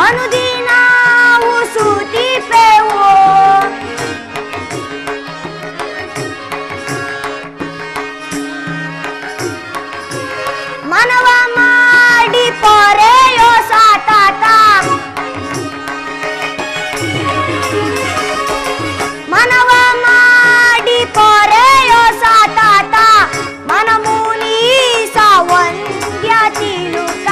ಅನುದಿನವೂ ಸ್ತುತಿಪೆವು. ಮನವ ಮಾಡಿ ಪೊರೆಯೋ ಸತತ, ಮನವ ಮಾಡಿ ಪೊರೆಯೋ ಸತತ, ಮನಮುನೀಸ ವಂದ್ಯ ತಿಲುಕ,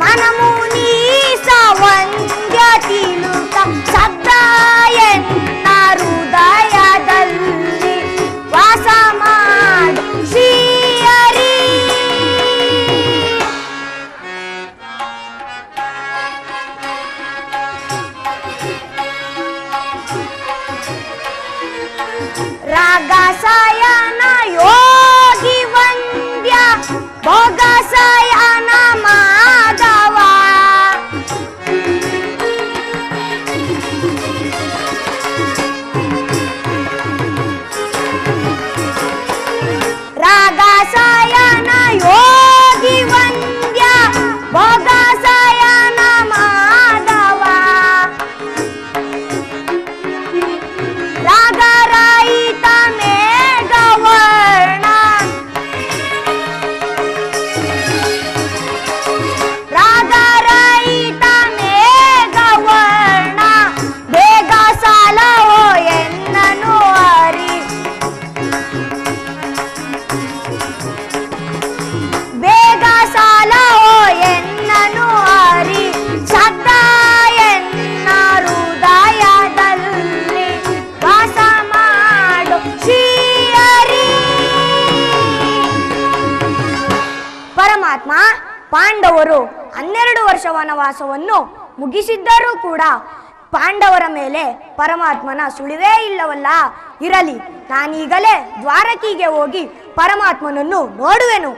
ಮನಮುನೀಸ ವಂದ್ಯ ತಿಲುಕ. ಶಬ್ದ ಎನ್ನ ಹೃದಯದಲ್ಲಿ ವಾಸ ಮಾಡು ಶ್ರೀಹರಿ. ರಾಗಸಯನ ಯೋಗಿ ವಂದ್ಯ ಭೋಗಸಯನ ಮಾಧವ, ರಾಗಸಯನ ಯೋಗಿ ವಂದ್ಯ ಭೋಗಸಯನ ಮಾಧವ, ರಾಗರಹಿತ ಮೇಘವರ್ಣ, ರಾಗರಹಿತ ಮೇಘವರ್ಣ, ಬೇಗ ಸಾಲವೋ ಎನ್ನನು ಹರಿ, ಬೇಗ ಸಾಲವೋ ಎನ್ನನು ಹರಿ. ಸದಾ ಎನ್ನ ಹೃದಯದಲ್ಲಿ ವಾಸ ಮಾಡು ಶ್ರೀಹರಿ. ಪರಮಾತ್ಮ ಪಾಂಡವರು 12 ವರ್ಷ ವನವಾಸವನ್ನು ಮುಗಿಸಿದ್ದರೂ ಕೂಡ ಪಾಂಡವರ ಮೇಲೆ ಪರಮಾತ್ಮನ ಸುಳಿವೇ ಇಲ್ಲವಲ್ಲ. ಇರಲಿ, ನಾನೀಗಲೇ ದ್ವಾರಕಿಗೆ ಹೋಗಿ ಪರಮಾತ್ಮನನ್ನು ನೋಡುವೆನು.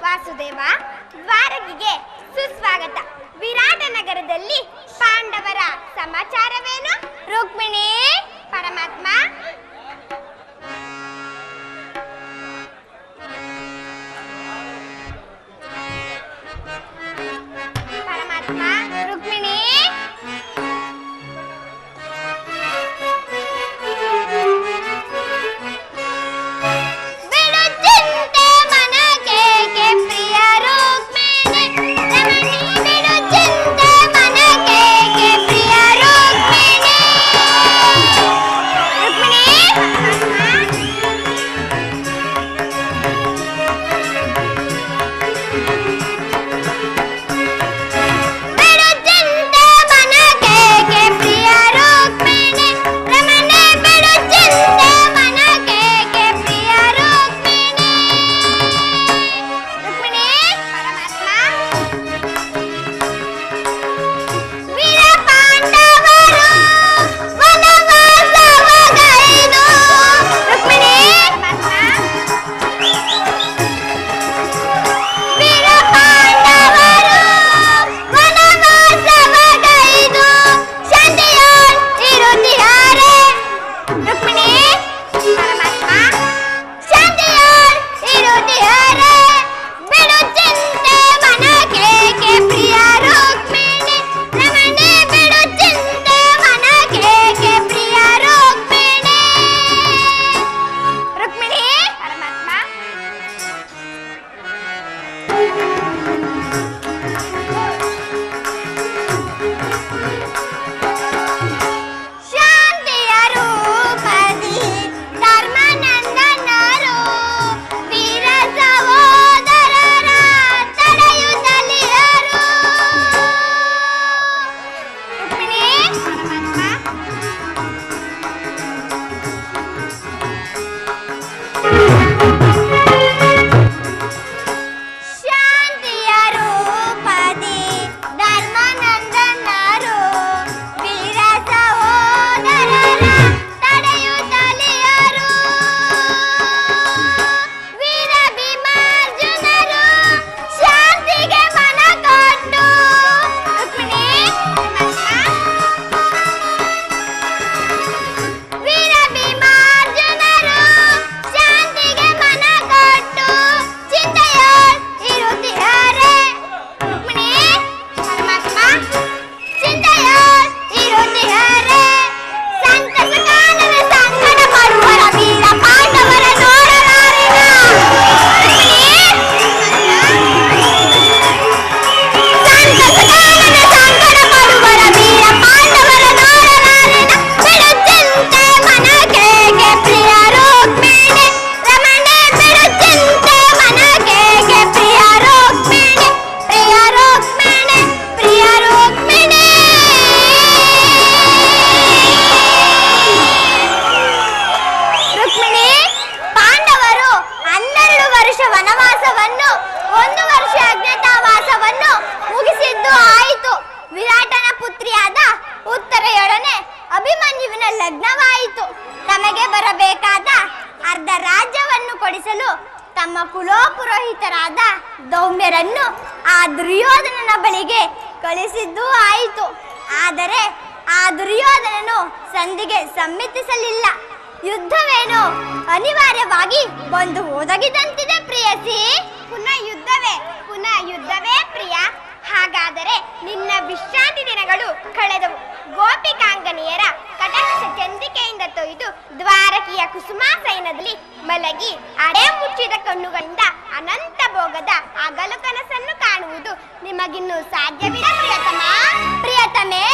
ವಾಸುದೇವ, ದ್ವಾರಕಿಗೆ ಸುಸ್ವಾಗತ. ವಿರಾಟ ನಗರದಲ್ಲಿ ಪಾಂಡವರ ಸಮಾಚಾರವೇನು? ರುಕ್ಮಿಣಿ, ಪರಮಾತ್ಮ ಪರಮಾತ್ಮ ರುಕ್ಮಿಣಿ ವನವಾಸವನ್ನು 1 ವರ್ಷ ಅಜ್ಞಾತವಾಸವನ್ನು ಮುಗಿಸಿದ್ದು ಆಯಿತು. ವಿರಾಟನ ಪುತ್ರಿಯಾದ ಉತ್ತರೆಯೊಡನೆ ಅಭಿಮನ್ಯುವಿನ ಲಗ್ನವಾಯಿತು. ತಮಗೆ ಬರಬೇಕಾದ ಅರ್ಧ ರಾಜ್ಯವನ್ನು ಕೊಡಿಸಲು ತಮ್ಮ ಕುಲೋಪುರೋಹಿತರಾದ ದೌಮ್ಯರನ್ನು ಆ ದುರ್ಯೋಧನನ ಬಳಿಗೆ ಕಳಿಸಿದ್ದೂ ಆಯಿತು. ಆದರೆ ಆ ದುರ್ಯೋಧನನು ಸಂಧಿಗೆ ಸಮ್ಮತಿಸಲಿಲ್ಲ. ಯುದ್ಧವೇನೋ ಅನಿವಾರ್ಯವಾಗಿ ಬಂದು ಒದಗಿದಂತಿದೆ ಪ್ರಿಯಸಿ. ಪುನಃ ಯುದ್ಧವೇ ಪ್ರಿಯ. ಹಾಗಾದರೆ ನಿನ್ನ ವಿಶ್ರಾಂತಿ ದಿನಗಳು ಕಳೆದವು. ಗೋಪಿಕಾಂಗನಿಯರ ಕಟಾಕ್ಷ ಚಂದ್ರಿಕೆಯಿಂದ ತೊಯ್ದು ದ್ವಾರಕಿಯ ಕುಸುಮಾಸೈನದಲ್ಲಿ ಮಲಗಿ ಅಡೆ ಮುಚ್ಚಿದ ಕಣ್ಣುಗಳಿಂದ ಅನಂತ ಭೋಗದ ಹಗಲು ಕನಸನ್ನು ಕಾಣುವುದು ನಿಮಗಿನ್ನೂ ಸಾಧ್ಯವಿಲ್ಲ ಪ್ರಿಯತಮೇ.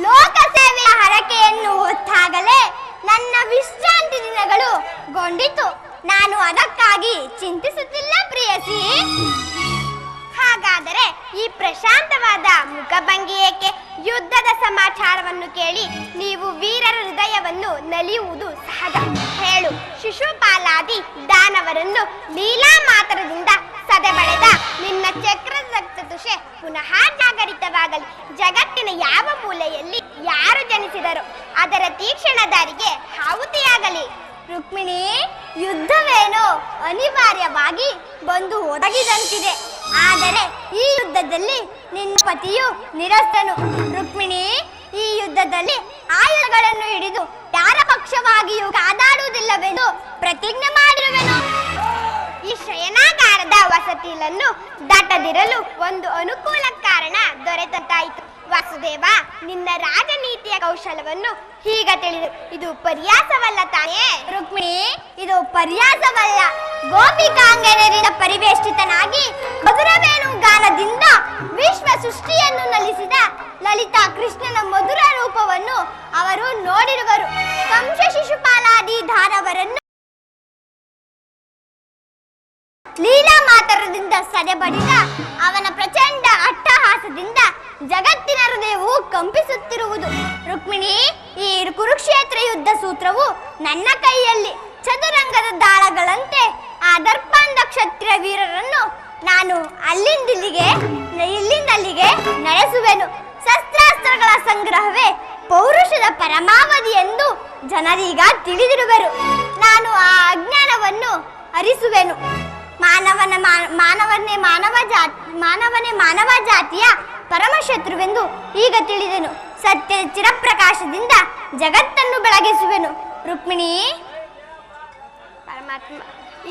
ಲೋಕ ಸೇವೆಯ ಹರಕೆಯನ್ನು ಹೊತ್ತಾಗಲೇ ನನ್ನ ವಿಶ್ರಾಂತಿ ದಿನಗಳು ಗೊಂಡಿತು. ನಾನು ಅದಕ್ಕಾಗಿ ಚಿಂತಿಸುತ್ತಿಲ್ಲ ಪ್ರಿಯಸಿ. ಹಾಗಾದರೆ ಈ ಪ್ರಶಾಂತವಾದ ಮುಖಭಂಗಿ ಏಕೆ? ಯುದ್ಧದ ಸಮಾಚಾರವನ್ನು ಕೇಳಿ ನೀವು ವೀರರ ಹೃದಯವನ್ನು ನಲಿಯುವುದು ಸಹಜ. ಹೇಳು, ಶಿಶುಪಾಲಾದಿ ದಾನವರನ್ನು ಲೀಲಾ ಮಾತ್ರದಿಂದ ಸದೆಬಳೆದ ನಿನ್ನ ಚಕ್ರದ ರಕ್ತತುಷೆ ಪುನಃ ಜಾಗರಿತವಾಗಲಿ. ಜಗತ್ತಿನ ಯಾವ ಮೂಲೆಯಲ್ಲಿ ಯಾರು ಜನಿಸಿದರು ಅದರ ತೀಕ್ಷ್ಣ ದಾರಿಗೆ ಆಹುತಿಯಾಗಲಿ. ರುಕ್ಮಿಣಿ, ಯುದ್ಧವೇನೋ ಅನಿವಾರ್ಯವಾಗಿ ಬಂದು ಒದಗಿದಂತಿದೆ. ಆದರೆ ಈ ಯುದ್ಧದಲ್ಲಿ ನಿನ್ನ ಪತಿಯು ನಿರಸ್ತನು. ರುಕ್ಮಿಣಿ, ಈ ಯುದ್ಧದಲ್ಲಿ ಆಯುಧಗಳನ್ನು ಹಿಡಿದು ಯಾರ ಪಕ್ಷವಾಗಿಯೂ ಕಾದಾಡುವುದಿಲ್ಲವೆಂದು ಪ್ರತಿಜ್ಞೆ ಮಾಡಿರುವೆನು. ಈ ಶಯನಾಗಾರದ ವಸತಿಯನ್ನು ದಾಟದಿರಲು ಒಂದು ಅನುಕೂಲ ಕಾರಣ ದೊರೆತಂತಾಯಿತು. ವಾಸುದೇವ, ನಿನ್ನ ರಾಜನೀತಿಯ ಕೌಶಲವನ್ನು ಹೀಗ ತಿಳಿದು ಇದು ಪರ್ಯಾಸವಲ್ಲ ತಾನೇ? ರುಕ್ಮಿಣಿ, ಇದು ಪರ್ಯಾಸವಲ್ಲ. ಗೋಪಿಕಾಂಗನರಿಂದ ಪರಿವೇಷ್ಟಿತನಾಗಿ ಮಧುರವೇಣು ಗಾನದಿಂದ ವಿಶ್ವ ಸೃಷ್ಟಿಯನ್ನು ನಲಿಸಿದ ಲಲಿತಾ ಕೃಷ್ಣನ ಮಧುರ ರೂಪವನ್ನು ಅವರು ನೋಡಿರುವರು. ಕಂಸ ಶಿಶುಪಾಲಾದಿ ದಾನವರನ್ನು ಲೀಲಾ ಮಾತರದಿಂದ ಸದೆಬಡಿದ ಅವನ ಪ್ರಚಂಡ ಅಟ್ಟಹಾಸದಿಂದ ಜಗತ್ತಿನ ಹೃದಯವು ಕಂಪಿಸುತ್ತಿರುವುದು. ರುಕ್ಮಿಣಿ, ಈ ಕುರುಕ್ಷೇತ್ರ ಯುದ್ಧ ಸೂತ್ರವು ನನ್ನ ಕೈಯಲ್ಲಿ. ಚದುರಂಗದ ದಾಳಗಳಂತೆ ಆ ದರ್ಪಾಂಧ ಕ್ಷತ್ರಿಯ ವೀರರನ್ನು ನಾನು ಇಲ್ಲಿಂದಲ್ಲಿಗೆ ನಡೆಸುವೆನು. ಶಸ್ತ್ರಾಸ್ತ್ರಗಳ ಸಂಗ್ರಹವೇ ಪೌರುಷದ ಪರಮಾವಧಿ ಎಂದು ಜನರೀಗ ತಿಳಿದಿರುವರು. ನಾನು ಆ ಅಜ್ಞಾನವನ್ನು ಅರಿಸುವೆನು. ಮಾನವನೇ ಮಾನವ ಜಾತಿಯ ಪರಮಶತ್ರುವೆಂದು ಈಗ ತಿಳಿದೆನು. ಸತ್ಯದ ಚಿರಪ್ರಕಾಶದಿಂದ ಜಗತ್ತನ್ನು ಬೆಳಗಿಸುವೆನು. ರುಕ್ಮಿಣಿ, ಪರಮಾತ್ಮ,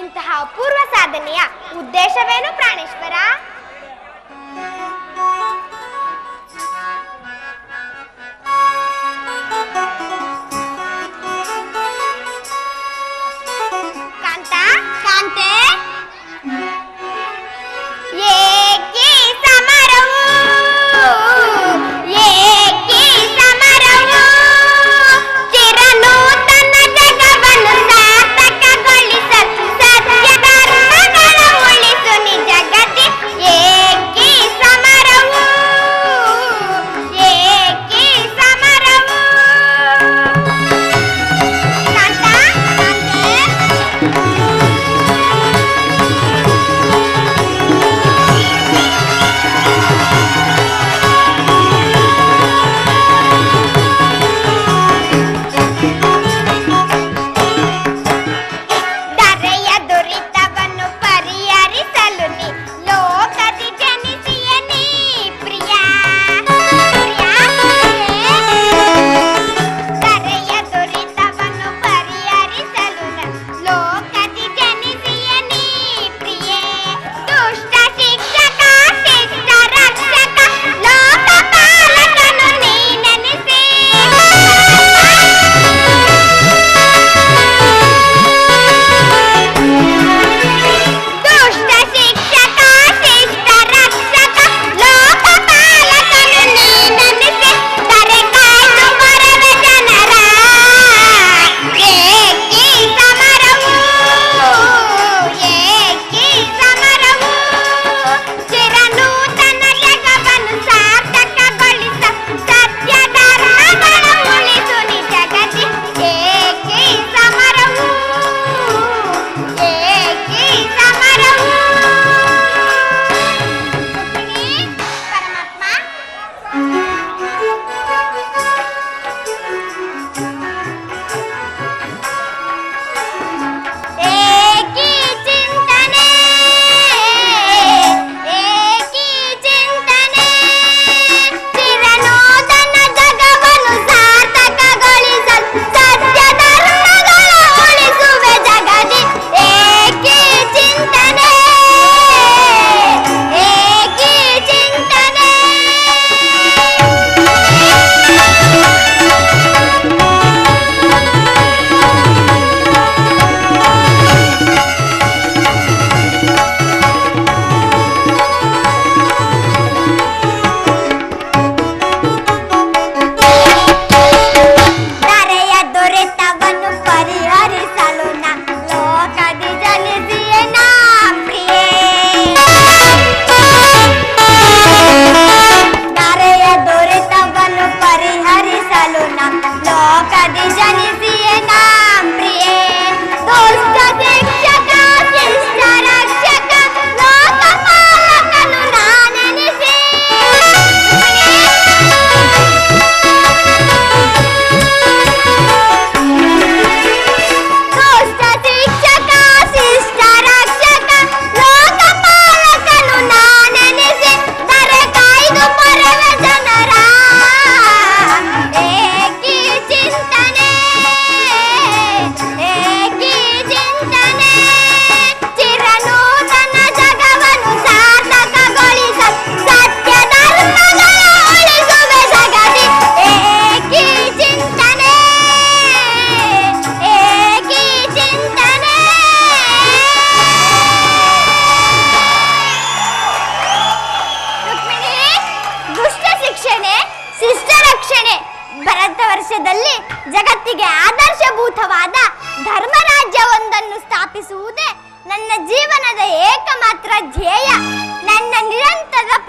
ಇಂತಹ ಅಪೂರ್ವ ಸಾಧನೆಯ ಉದ್ದೇಶವೇನು ಪ್ರಾಣೇಶ್ವರ? ಏ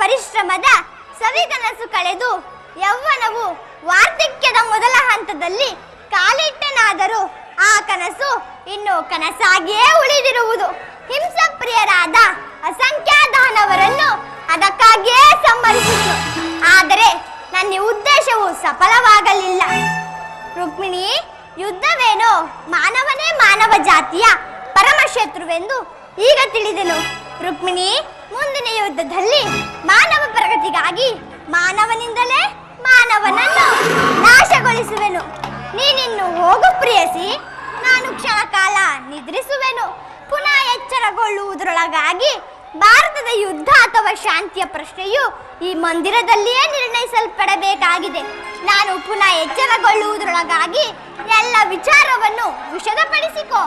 ಪರಿಶ್ರಮದ ಸವಿಕನಸು ಕಳೆದು ಯೌವನವು ವಾರ್ಧಕ್ಯದ ಮೊದಲ ಹಂತದಲ್ಲಿ ಕಾಲಿಟ್ಟನಾದರೂ ಆ ಕನಸು ಇನ್ನು ಕನಸಾಗಿಯೇ ಉಳಿದಿರುವುದು. ಹಿಂಸಪ್ರಿಯರಾದ ಅಸಂಖ್ಯಾದಾನವರನ್ನು ಅದಕ್ಕಾಗಿಯೇ ಸಂಹರಿಸಿತು. ಆದರೆ ನನ್ನ ಉದ್ದೇಶವು ಸಫಲವಾಗಲಿಲ್ಲ. ರುಕ್ಮಿಣಿ, ಯುದ್ಧವೇನೋ ಮಾನವನೇ ಮಾನವ ಜಾತಿಯ ಪರಮಶತ್ರುವೆಂದು ಈಗ ತಿಳಿದೆನು. ರುಕ್ಮಿಣಿ, ಮುಂದಿನ ಯುದ್ಧದಲ್ಲಿ ಮಾನವ ಪ್ರಗತಿಗಾಗಿ ಮಾನವನಿಂದಲೇ ಮಾನವನನ್ನು ನಾಶಗೊಳಿಸುವೆನು. ನೀನಿನ್ನು ಹೋಗು ಪ್ರಿಯಸಿ, ನಾನು ಕ್ಷಣ ಕಾಲ ನಿದ್ರಿಸುವೆನು. ಪುನಃ ಎಚ್ಚರಗೊಳ್ಳುವುದರೊಳಗಾಗಿ ಭಾರತದ ಯುದ್ಧ ಅಥವಾ ಶಾಂತಿಯ ಪ್ರಶ್ನೆಯು ಈ ಮಂದಿರದಲ್ಲಿಯೇ ನಿರ್ಣಯಿಸಲ್ಪಡಬೇಕಾಗಿದೆ. ನಾನು ಪುನಃ ಎಚ್ಚರಗೊಳ್ಳುವುದರೊಳಗಾಗಿ ಎಲ್ಲ ವಿಚಾರವನ್ನು ವಿಶದಪಡಿಸಿಕೋ.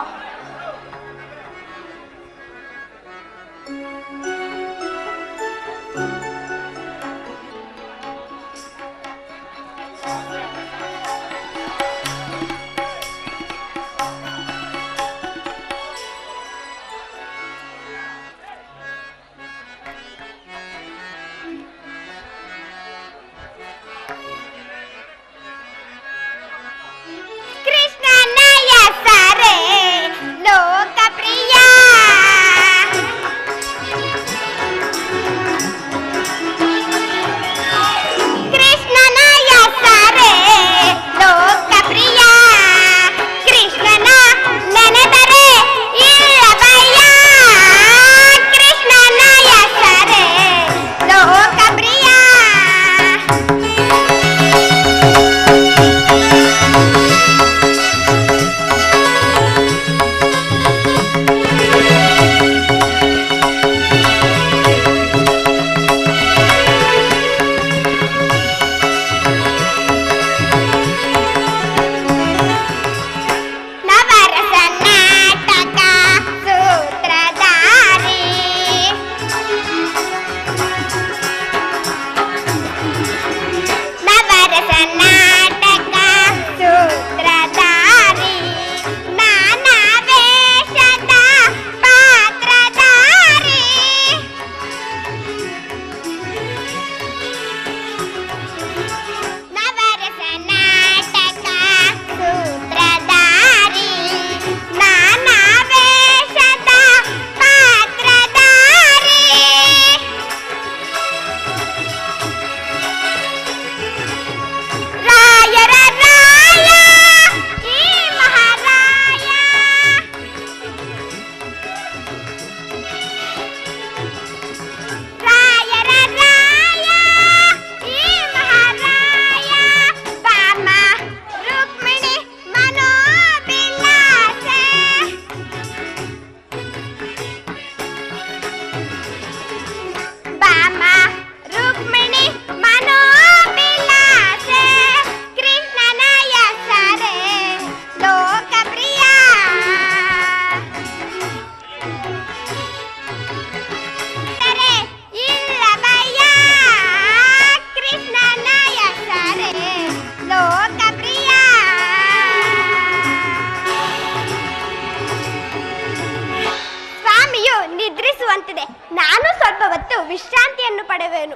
ನಾನು ಸ್ವಲ್ಪ ಹೊತ್ತು ವಿಶ್ರಾಂತಿಯನ್ನು ಪಡೆಯುವೆನು.